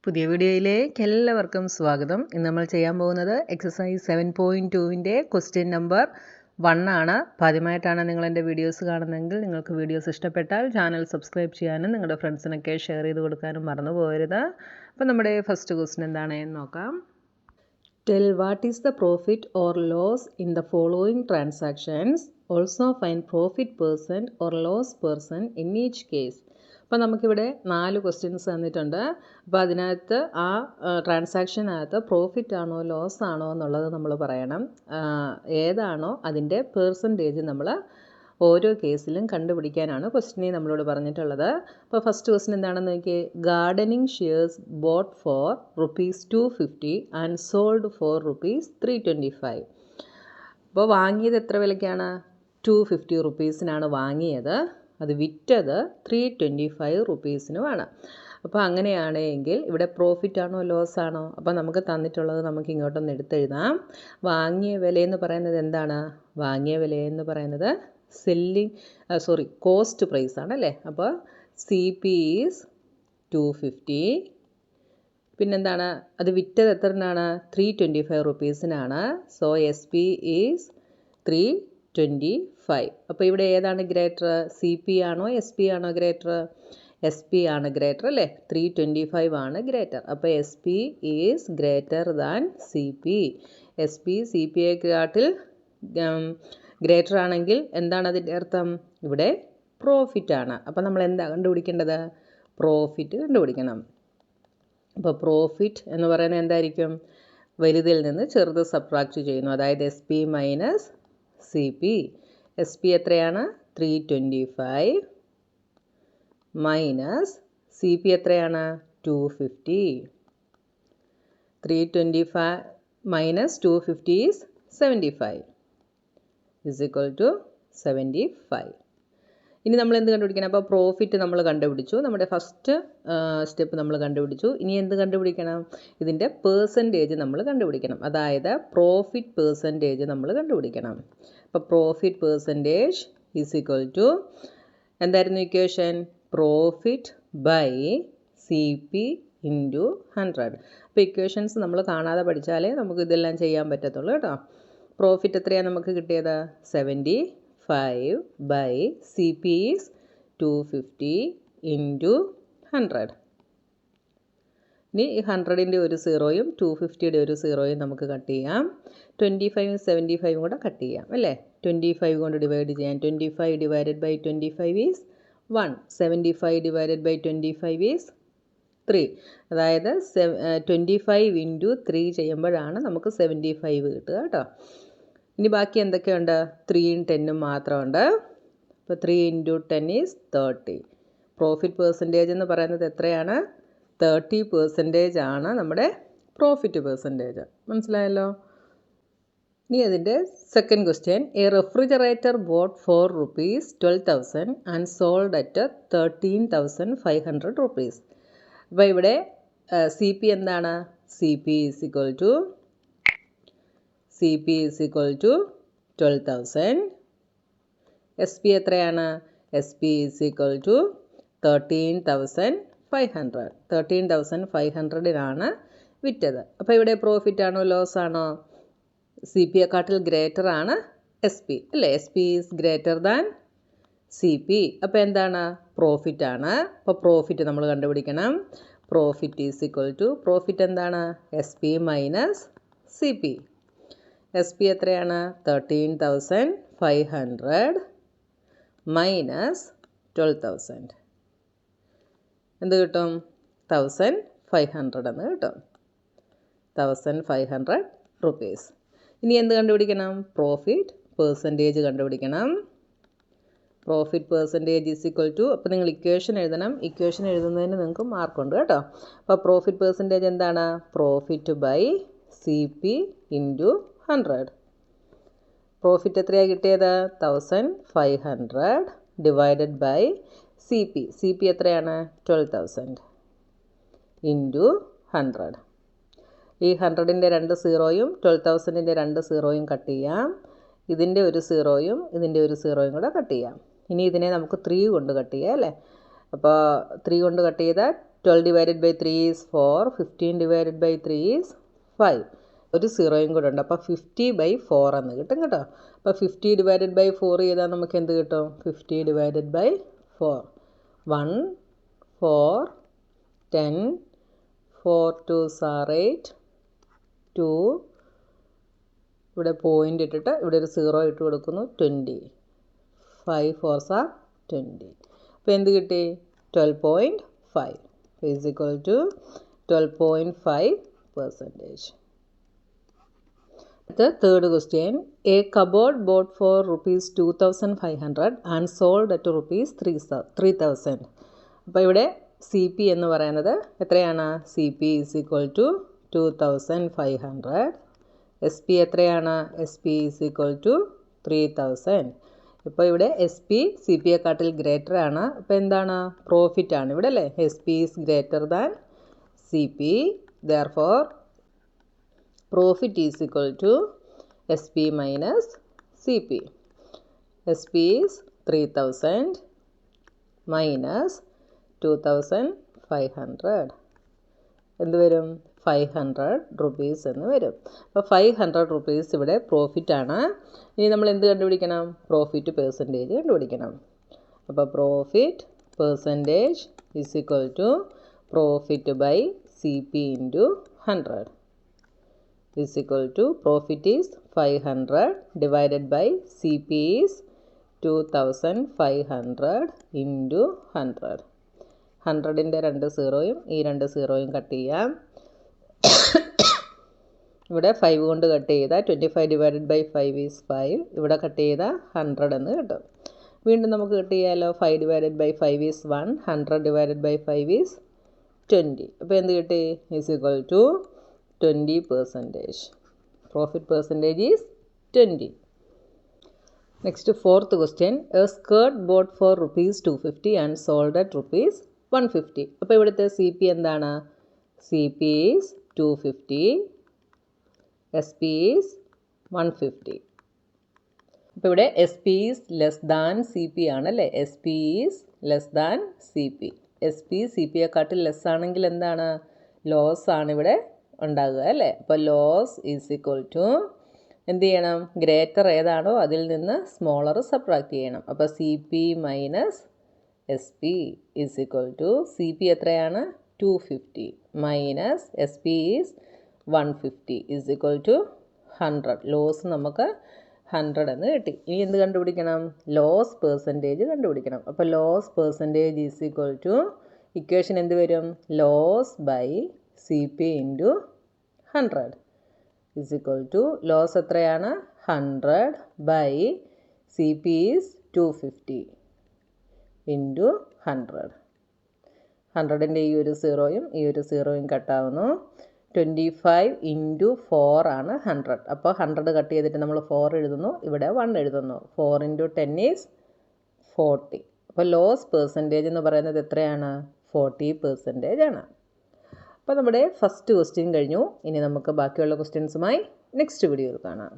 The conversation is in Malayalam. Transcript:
പുതിയ വീഡിയോയിലേക്ക് എല്ലാവർക്കും സ്വാഗതം. ഇന്ന് നമ്മൾ ചെയ്യാൻ പോകുന്നത് എക്സസൈസ് 7.2-ൻ്റെ ക്വസ്റ്റ്യൻ നമ്പർ 1 ആണ്. അപ്പോൾ ആദ്യമായിട്ടാണ് നിങ്ങൾ എൻ്റെ വീഡിയോസ് കാണുന്നതെങ്കിൽ നിങ്ങൾക്ക് വീഡിയോസ് ഇഷ്ടപ്പെട്ടാൽ ചാനൽ സബ്സ്ക്രൈബ് ചെയ്യാനും നിങ്ങളുടെ ഫ്രണ്ട്സിനൊക്കെ ഷെയർ ചെയ്ത് കൊടുക്കാനും മറന്നു പോകരുത്. അപ്പോൾ നമ്മുടെ ഫസ്റ്റ് ക്വസ്റ്റ്യൻ എന്താണെന്ന് നോക്കാം. Tell what is the profit or loss in the following transactions. Also find profit percent or loss percent in each case. അപ്പോൾ നമുക്കിവിടെ 4 ക്വസ്റ്റ്യൻസ് തന്നിട്ടുണ്ട്. അപ്പോൾ അതിനകത്ത് ആ ട്രാൻസാക്ഷനകത്ത് പ്രോഫിറ്റ് ആണോ ലോസ് ആണോ എന്നുള്ളത് നമ്മൾ പറയണം. ഏതാണോ അതിൻ്റെ പെർസെൻറ്റേജ് നമ്മൾ ഓരോ കേസിലും കണ്ടുപിടിക്കാനാണ് ക്വസ്റ്റ്യനിൽ നമ്മളോട് പറഞ്ഞിട്ടുള്ളത്. അപ്പോൾ ഫസ്റ്റ് ക്വസ്റ്റ്യൻ എന്താണെന്ന് നോക്കിയേ. Gardening shares bought for ₹250 and sold for ₹325. അപ്പോൾ വാങ്ങിയത് എത്ര വിലയ്ക്കാണ്? ₹250 വാങ്ങിയത്. അത് വിറ്റത് ₹325 അപ്പോൾ അങ്ങനെയാണെങ്കിൽ ഇവിടെ പ്രോഫിറ്റ് ആണോ ലോസ് ആണോ? അപ്പോൾ നമുക്ക് തന്നിട്ടുള്ളത് നമുക്ക് ഇങ്ങോട്ടൊന്ന് എടുത്തെഴുതാം. വാങ്ങിയ വിലയെന്ന് പറയുന്നത് എന്താണ്? വാങ്ങിയ വിലയെന്ന് പറയുന്നത് കോസ്റ്റ് പ്രൈസ് ആണല്ലേ. അപ്പോൾ CP ഈസ് 250. പിന്നെന്താണ്? അത് വിറ്റത് എത്രനാണ്? ₹325. So SP is 325. അപ്പോൾ ഇവിടെ ഏതാണ് ഗ്രേറ്റർ? CP ആണോ SP ആണോ ഗ്രേറ്റർ? SP ആണ് ഗ്രേറ്റർ അല്ലേ. 325 ആണ് ഗ്രേറ്റർ. അപ്പോൾ SP is greater than CP. SP CPയെക്കാട്ടിൽ ഗ്രേറ്റർ ആണെങ്കിൽ എന്താണ് അതിൻ്റെ അർത്ഥം? ഇവിടെ പ്രോഫിറ്റ് ആണ്. അപ്പോൾ നമ്മൾ എന്താ കണ്ടുപിടിക്കേണ്ടത്? പ്രോഫിറ്റ് കണ്ടുപിടിക്കണം. അപ്പോൾ പ്രോഫിറ്റ് എന്ന് പറയുന്നത് എന്തായിരിക്കും? വലുതിൽ നിന്ന് ചെറുത് സബ്ട്രാക്റ്റ് ചെയ്യുന്നു. അതായത് SP മൈനസ് CP. SP എത്രയാണ്? 325 മൈനസ് CP എത്രയാണ്? 250. 325 minus 250 is 75 is equal to 75. ഇനി നമ്മൾ എന്ത് കണ്ടുപിടിക്കണം? അപ്പോൾ പ്രോഫിറ്റ് നമ്മൾ കണ്ടുപിടിച്ചു. നമ്മുടെ ഫസ്റ്റ് സ്റ്റെപ്പ് നമ്മൾ കണ്ടുപിടിച്ചു. ഇനി എന്ത് കണ്ടുപിടിക്കണം? ഇതിൻ്റെ പേഴ്സൻറ്റേജ് നമ്മൾ കണ്ടുപിടിക്കണം. അതായത് പ്രോഫിറ്റ് പേഴ്സൻറ്റേജ് നമ്മൾ കണ്ടുപിടിക്കണം. അപ്പോൾ profit percentage is equal to എന്തായിരുന്നു equation? Profit by CP into 100. അപ്പോൾ ഇക്വേഷൻസ് നമ്മൾ കാണാതെ പഠിച്ചാലേ നമുക്ക് ഇതെല്ലാം ചെയ്യാൻ പറ്റത്തുള്ളൂ കേട്ടോ. പ്രോഫിറ്റ് എത്രയാണ് നമുക്ക് കിട്ടിയത്? 75 ബൈ CP ഈസ് 250 ഇൻറ്റു 100. ഇനി ഈ 100ൻ്റെ ഒരു സീറോയും 250യുടെ ഒരു സീറോയും നമുക്ക് കട്ട് ചെയ്യാം. 25 75 കൂടെ കട്ട് ചെയ്യാം അല്ലേ. 25 കൊണ്ട് ഡിവൈഡ് ചെയ്യാം. 25 divided by 25 is 1. 75 divided by 25 is 3. അതായത് 25 ഇൻറ്റു 3 ചെയ്യുമ്പോഴാണ് നമുക്ക് 75 കിട്ടുക കേട്ടോ. ഇനി ബാക്കി എന്തൊക്കെയുണ്ട്? 3യും 10ഉം മാത്രമുണ്ട്. അപ്പോൾ 3 ഇൻറ്റു 10 ഈസ് 30. പ്രോഫിറ്റ് പേഴ്സൻറ്റേജ് എന്ന് പറയുന്നത് എത്രയാണ്? 30% ആണ് നമ്മുടെ പ്രോഫിറ്റ് പേഴ്സൻറ്റേജ്. മനസ്സിലായല്ലോ. ഇനി അതിൻ്റെ second question. A refrigerator bought for ₹12,000 and sold at ₹13,500. അപ്പോൾ ഇവിടെ CP എന്താണ്? CP is equal to 12,000. SP എത്രയാണ്? SP is equal to 13,500. 13,500 വിറ്റത്. അപ്പോൾ ഇവിടെ പ്രോഫിറ്റ് ആണോ ലോസ് ആണോ? CPയെക്കാട്ടിൽ ഗ്രേറ്റർ ആണ് SP അല്ലേ. SP is greater than CP. അപ്പോൾ എന്താണ്? പ്രോഫിറ്റ് ആണ്. അപ്പോൾ പ്രോഫിറ്റ് നമ്മൾ കണ്ടുപിടിക്കണം. Profit is equal to profit എന്താണ്? SP minus CP. SP എത്രയാണ്? 13,500 മൈനസ് 12,000. എന്ത് കിട്ടും? 1,500 എന്ന് കിട്ടും. 1,500 rupees. ഇനി എന്ത് കണ്ടുപിടിക്കണം? പ്രോഫിറ്റ് പേഴ്സൻറ്റേജ് കണ്ടുപിടിക്കണം. Profit percentage is equal to, അപ്പോൾ നിങ്ങൾ ഇക്വേഷൻ എഴുതണം. ഇക്വേഷൻ എഴുതുന്നതിന് നിങ്ങൾക്ക് മാർക്കുണ്ട് കേട്ടോ. അപ്പോൾ പ്രോഫിറ്റ് പേഴ്സൻറ്റേജ് എന്താണ്? Profit by CP into 100. Profit എത്രയാണ് കിട്ടിയത്? 1,500 ഡിവൈഡഡ് ബൈ CP. CP എത്രയാണ്? 12,000 ഇൻറ്റു 100. ഈ 100ൻ്റെ 2 സീറോയും 12,000ൻ്റെ 2 സീറോയും കട്ട് ചെയ്യാം. ഇതിൻ്റെ ഒരു സീറോയും ഇതിൻ്റെ ഒരു സീറോയും കൂടെ കട്ട് ചെയ്യാം. ഇനി ഇതിനെ നമുക്ക് 3 കൊണ്ട് കട്ട് ചെയ്യാം അല്ലേ. അപ്പോൾ 3 കൊണ്ട് കട്ട് ചെയ്താൽ 12 divided by 3 is 4, 15 divided by 3 is 5. ഒരു സീറോയും കൂടെ ഉണ്ട്. അപ്പോൾ 50/4 എന്ന് കിട്ടും കേട്ടോ. അപ്പോൾ 50 divided by 4 ചെയ്താൽ നമുക്ക് എന്ത് കിട്ടും? 50 divided by 4. 1, 4, 10, 4 2s are 8, 2, ഇവിടെ പോയിൻ്റ് ഇട്ടിട്ട് ഇവിടെ ഒരു സീറോ ഇട്ട് കൊടുക്കുന്നു, 20. 5 4s are 20. അപ്പോൾ എന്ത് കിട്ടി? 12.5 is equal to 12.5%. The third question, a cupboard bought for rupees 2,500 and sold at rupees 3,000. അപ്പോൾ ഇവിടെ സി പി എന്ന് പറയുന്നത് എത്രയാണ്? C P is equal to 2,500. S P എത്രയാണ്? S P is equal to 3,000. ഇപ്പോൾ ഇവിടെ എസ് പി സി പിയെക്കാട്ടിൽ ഗ്രേറ്റർ ആണ്. അപ്പോൾ എന്താണ്? പ്രോഫിറ്റ് ആണ് ഇവിടെ അല്ലേ? S P is greater than C P. Therefore profit is equal to S P minus C P. S P is 3,000 minus 2,500 എന്ത് വരും? 500 rupees എന്ന് വരും. അപ്പോൾ 500 rupees ഇവിടെ പ്രോഫിറ്റ് ആണ്. ഇനി നമ്മൾ എന്ത് കണ്ടുപിടിക്കണം? പ്രോഫിറ്റ് പെർസെൻറ്റേജ് കണ്ടുപിടിക്കണം. അപ്പോൾ profit percentage is equal to profit by C P into 100 is equal to profit is 500 divided by C P is 2,500 into 100. 100ൻ്റെ 2 സീറോയും ഈ 2 സീറോയും കട്ട് ചെയ്യാം. ഇവിടെ 5 കൊണ്ട് കട്ട് ചെയ്താൽ 25 ഡിവൈഡഡ് ബൈ 5 ഈസ് 5. ഇവിടെ കട്ട് ചെയ്താൽ 100 എന്ന് കിട്ടും. വീണ്ടും നമുക്ക് കട്ട് ചെയ്യാമല്ലോ. 5 divided by 5 is 1, 100 divided by 5 is 20. അപ്പോൾ എന്ത് കിട്ടി? Is equal to 20%. Profit percentage is 20. Next fourth question, a skirt bought for rupees 250 and sold at rupees 150. അപ്പോൾ ഇവിടുത്തെ സി പി എന്താണ്? C P is 250, S P is 150. അപ്പോൾ ഇവിടെ S P is less than C P ആണല്ലേ? S P is less than C P. S P C പിയെക്കാട്ടിൽ less ആണെങ്കിൽ എന്താണ്? ലോസ് ആണ് ഇവിടെ ഉണ്ടാകുക അല്ലേ? അപ്പോൾ ലോസ് ഈസ് ഈക്വൽ ടു എന്ത് ചെയ്യണം? ഗ്രേറ്റർ ഏതാണോ അതിൽ നിന്ന് സ്മോളർ സബ്ട്രാക്ട് ചെയ്യണം. അപ്പോൾ C P minus S P is equal to C P എത്രയാണ്? 250 minus S P is 150 is equal to 100. Loss നമുക്ക് 100 എന്ന് കിട്ടി. ഇനി എന്ത് കണ്ടുപിടിക്കണം? ലോസ് പെർസെൻറ്റേജ് കണ്ടുപിടിക്കണം. അപ്പോൾ loss percentage is equal to equation എന്ത് വരും? Loss by C P into 100 is equal to loss എത്രയാണ്? 100 by C P is 250 into 100. 100ൻ്റെ ഈ ഒരു സീറോയും ഈ ഒരു സീറോയും കട്ടാവുന്നു. 25 ഇൻറ്റു 4 ആണ് 100. അപ്പോൾ 100 കട്ട് ചെയ്തിട്ട് നമ്മൾ 4 എഴുതുന്നു, ഇവിടെ 1 എഴുതുന്നു. 4 ഇൻറ്റു 10 ഈസ് 40. അപ്പോൾ ലോസ് പെർസെൻറ്റേജ് എന്ന് പറയുന്നത് എത്രയാണ്? 40% ആണ്. അപ്പോൾ നമ്മുടെ ഫസ്റ്റ് ക്വസ്റ്റ്യൻ കഴിഞ്ഞു. ഇനി നമുക്ക് ബാക്കിയുള്ള ക്വസ്റ്റ്യൻസുമായി നെക്സ്റ്റ് വീഡിയോയിൽ കാണാം.